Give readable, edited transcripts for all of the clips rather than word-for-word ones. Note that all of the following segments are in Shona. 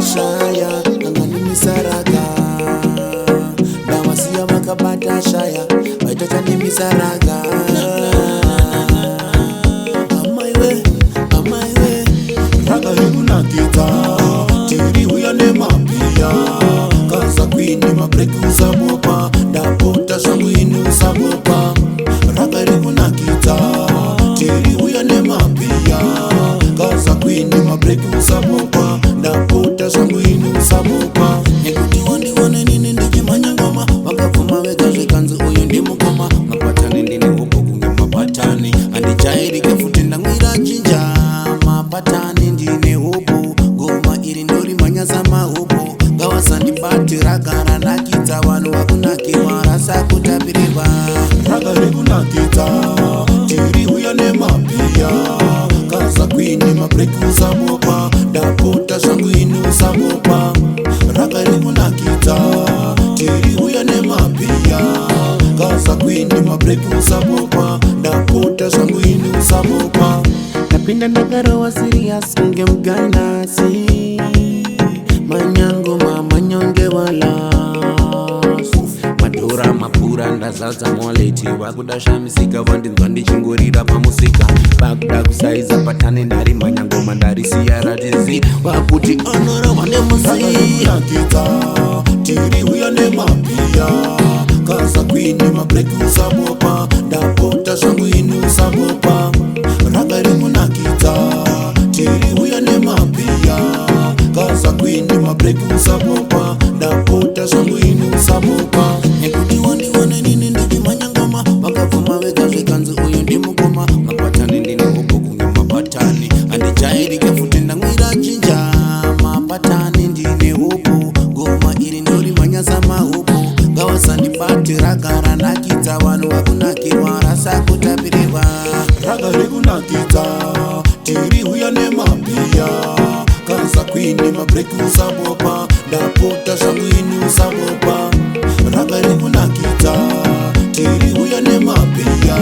shaya angani misaraga ndawasiya vakabata shaya vaitocha nemisaraga amaiwe amaiwe raga rekunakidza tiri uya nemabhiya kaza kuini mabreki usamopa ndapota zvangu ini usamopa raga rekunakidza tiri uya nemabhiya kaza kuini mabreki usamopa ndapota zvangu ini usamopa nekuti wandione nini ndichimanya ngoma vakabvuma vega zvekanzi uyu ndimukoma mapatani ndine upo kunge mapatani handijairike futi ndamwira jinja mapatani ndine upo ngoma iri ndori manyasa mahupo ngavasandibati ragara nakidza vanhu vakunakirwa rasa kutapirirwa raga rekunakidza tiri uya nemabhiya kaza kuini mabreki usamopa ndapota zvangu ini usamopa raga rekunakidza tiri uya nemabhiya kaza kuini mabreki usamopa ndapota zvangu ini usamopa ndapinda ndakarowa sirias kunge muganasi manyango mamanyonge walas madhora mapura ndazadza mwaleti vakuda shamisika vandinzwa ndichingorira pamusika vakuda kusaiza patane ndari manyangoma ndarisiya ratizi vakuti onorova nemusiakidza tiri uya nemabhiya kaza kuini mabreki usamopa ndapota zvangu ini usamopa raga rekunakidza tiri uya nemabhiya kaza kuini mabreki usamopa ndapota zvangu ini usamopa nekuti wandione nini ndichimanya ngoma vakabvuma vega zvekanzi uyu ndimukoma mapatani ndine upo kunge mapatani handijairike futi ndamwira jinja mapatani ndine upo ngoma iri ndori manyasa mahupo ngavasandibati ragara nakidza vanhu vakunakirwa rasa kutapirirwa raga rekunakidza tiri uya nemabhiya kaza kuini mabreki usamopa ndapota zvangu ini usamopa raga rekunakidza tiri uya nemabhiya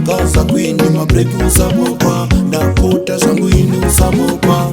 kaza kuini mabreki usamopa ndapota zvangu ini usamopa